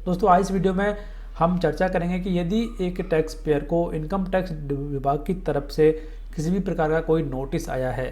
दोस्तों आज इस वीडियो में हम चर्चा करेंगे कि यदि एक टैक्स पेयर को इनकम टैक्स विभाग की तरफ से किसी भी प्रकार का कोई नोटिस आया है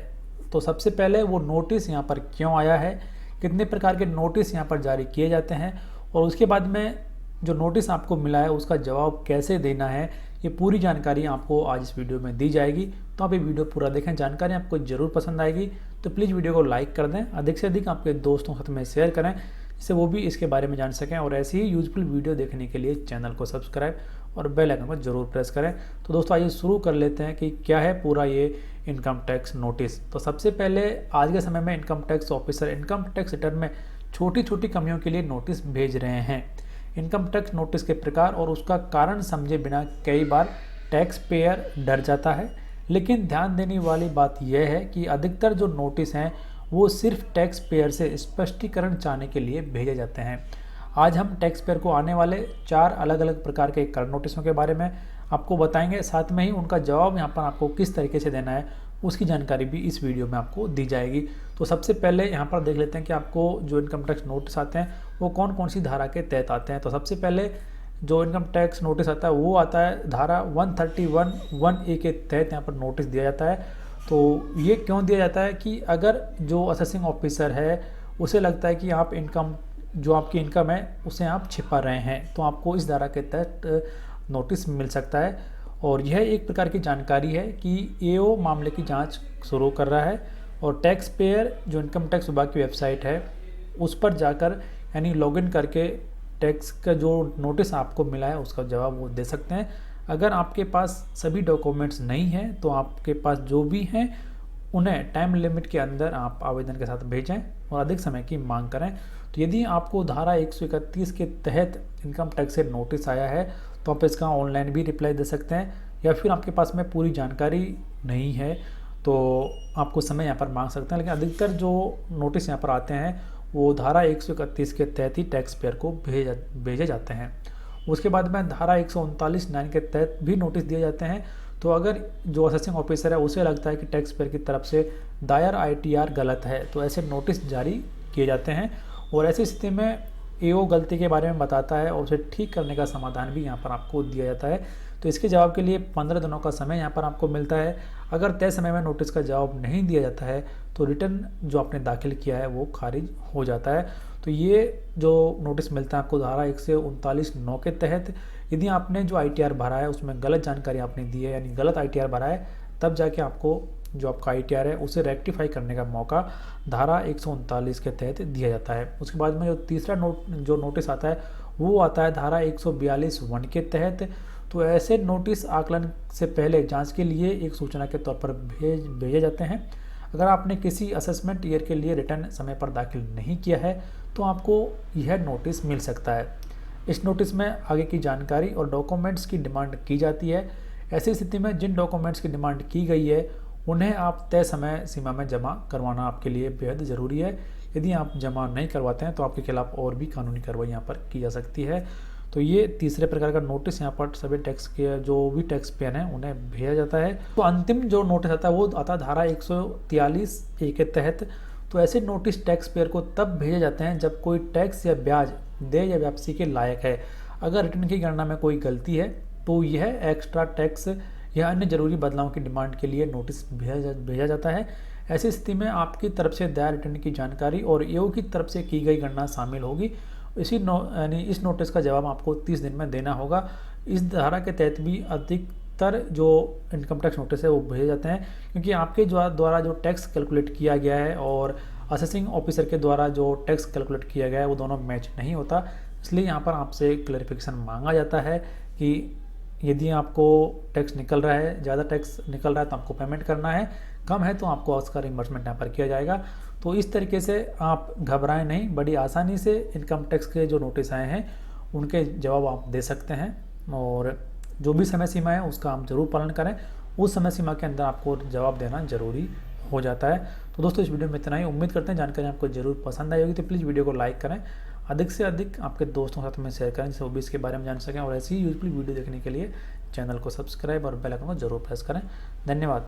तो सबसे पहले वो नोटिस यहाँ पर क्यों आया है, कितने प्रकार के नोटिस यहाँ पर जारी किए जाते हैं और उसके बाद में जो नोटिस आपको मिला है उसका जवाब कैसे देना है, ये पूरी जानकारी आपको आज इस वीडियो में दी जाएगी। तो आप ये वीडियो पूरा देखें, जानकारी आपको ज़रूर पसंद आएगी। तो प्लीज़ वीडियो को लाइक कर दें, अधिक से अधिक आपके दोस्तों के साथ में शेयर करें जिससे वो भी इसके बारे में जान सकें। और ऐसी ही यूजफुल वीडियो देखने के लिए चैनल को सब्सक्राइब और बेल आइकन को जरूर प्रेस करें। तो दोस्तों आइए शुरू कर लेते हैं कि क्या है पूरा ये इनकम टैक्स नोटिस। तो सबसे पहले आज के समय में income tax officer income tax return में छोटी छोटी कमियों के लिए नोटिस भेज रहे हैं। इनकम टैक्स नोटिस के प्रकार और उसका कारण समझे बिना कई बार टैक्स पेयर डर जाता है, लेकिन ध्यान देने वाली बात यह है कि अधिकतर जो नोटिस हैं वो सिर्फ टैक्स पेयर से स्पष्टीकरण चाहने के लिए भेजे जाते हैं। आज हम टैक्स पेयर को आने वाले 4 अलग अलग प्रकार के कर नोटिसों के बारे में आपको बताएंगे, साथ में ही उनका जवाब यहाँ पर आपको किस तरीके से देना है उसकी जानकारी भी इस वीडियो में आपको दी जाएगी। तो सबसे पहले यहाँ पर देख लेते हैं कि आपको जो इनकम टैक्स नोटिस आते हैं वो कौन कौन सी धारा के तहत आते हैं। तो सबसे पहले जो इनकम टैक्स नोटिस आता है वो आता है धारा 131(1)(a) के तहत यहाँ पर नोटिस दिया जाता है। तो ये क्यों दिया जाता है कि अगर जो असेसिंग ऑफिसर है उसे लगता है कि आप इनकम जो आपकी इनकम है उसे आप छिपा रहे हैं तो आपको इस धारा के तहत नोटिस मिल सकता है। और यह एक प्रकार की जानकारी है कि एओ मामले की जांच शुरू कर रहा है और टैक्स पेयर जो इनकम टैक्स विभाग की वेबसाइट है उस पर जाकर यानी लॉगिन करके टैक्स का जो नोटिस आपको मिला है उसका जवाब वो दे सकते हैं। अगर आपके पास सभी डॉक्यूमेंट्स नहीं हैं तो आपके पास जो भी हैं उन्हें टाइम लिमिट के अंदर आप आवेदन के साथ भेजें और अधिक समय की मांग करें। तो यदि आपको धारा 131 के तहत इनकम टैक्स से नोटिस आया है तो आप इसका ऑनलाइन भी रिप्लाई दे सकते हैं, या फिर आपके पास में पूरी जानकारी नहीं है तो आपको समय यहाँ पर मांग सकते हैं। लेकिन अधिकतर जो नोटिस यहाँ पर आते हैं वो धारा 131 के तहत ही टैक्स पेयर को भेजे जाते हैं। उसके बाद में धारा 139(9) के तहत भी नोटिस दिए जाते हैं। तो अगर जो असेसिंग ऑफिसर है उसे लगता है कि टैक्स पेयर की तरफ से दायर ITR गलत है तो ऐसे नोटिस जारी किए जाते हैं और ऐसी स्थिति में एओ गलती के बारे में बताता है और उसे ठीक करने का समाधान भी यहाँ पर आपको दिया जाता है। तो इसके जवाब के लिए 15 दिनों का समय यहाँ पर आपको मिलता है। अगर तय समय में नोटिस का जवाब नहीं दिया जाता है तो रिटर्न जो आपने दाखिल किया है वो खारिज हो जाता है। तो ये जो नोटिस मिलता है आपको धारा 139(9) के तहत, यदि आपने जो ITR भरा है उसमें गलत जानकारी आपने दी है यानी गलत ITR भरा है तब जाके आपको जो आपका ITR है उसे रेक्टिफाई करने का मौका धारा 139 के तहत दिया जाता है। उसके बाद में जो तीसरा जो नोटिस आता है वो आता है धारा 142(1) के तहत। तो ऐसे नोटिस आकलन से पहले जांच के लिए एक सूचना के तौर पर भेजे जाते हैं। अगर आपने किसी असेसमेंट ईयर के लिए रिटर्न समय पर दाखिल नहीं किया है तो आपको यह नोटिस मिल सकता है। इस नोटिस में आगे की जानकारी और डॉक्यूमेंट्स की डिमांड की जाती है। ऐसी स्थिति में जिन डॉक्यूमेंट्स की डिमांड की गई है उन्हें आप तय समय सीमा में जमा करवाना आपके लिए बेहद ज़रूरी है। यदि आप जमा नहीं करवाते हैं तो आपके खिलाफ और भी कानूनी कार्रवाई यहाँ पर की जा सकती है। तो ये तीसरे प्रकार का नोटिस यहाँ पर सभी टैक्स के जो भी टैक्स पेयर हैं उन्हें भेजा जाता है। तो अंतिम जो नोटिस आता है वो आता है धारा 143(a) के तहत। तो ऐसे नोटिस टैक्स पेयर को तब भेजे जाते हैं जब कोई टैक्स या ब्याज देय या वापसी के लायक है। अगर रिटर्न की गणना में कोई गलती है तो यह एक्स्ट्रा टैक्स या अन्य जरूरी बदलावों की डिमांड के लिए नोटिस भेजा जाता है। ऐसी स्थिति में आपकी तरफ से दायर रिटर्न की जानकारी और एओ की तरफ से की गई गणना शामिल होगी। इस नोटिस का जवाब आपको 30 दिन में देना होगा। इस धारा के तहत भी अधिकतर जो इनकम टैक्स नोटिस है वो भेजे जाते हैं क्योंकि आपके द्वारा जो टैक्स कैलकुलेट किया गया है और असेसिंग ऑफिसर के द्वारा जो टैक्स कैलकुलेट किया गया है वो दोनों मैच नहीं होता। इसलिए यहाँ पर आपसे क्लैरिफिकेशन मांगा जाता है कि यदि आपको टैक्स निकल रहा है, ज़्यादा टैक्स निकल रहा है तो आपको पेमेंट करना है, कम है तो आपको उसका रिम्बर्समेंट यहाँ पर किया जाएगा। तो इस तरीके से आप घबराएं नहीं, बड़ी आसानी से इनकम टैक्स के जो नोटिस आए हैं उनके जवाब आप दे सकते हैं और जो भी समय सीमा है उसका आप ज़रूर पालन करें। उस समय सीमा के अंदर आपको जवाब देना ज़रूरी हो जाता है। तो दोस्तों इस वीडियो में इतना ही। उम्मीद करते हैं जानकारी आपको ज़रूर पसंद आई होगी। तो प्लीज़ वीडियो को लाइक करें, अधिक से अधिक आपके दोस्तों के साथ में शेयर करें जिससे वो भी इसके बारे में जान सकें और ऐसी ही यूजफुल वीडियो देखने के लिए चैनल को सब्सक्राइब और बेल आइकन को जरूर प्रेस करें। धन्यवाद।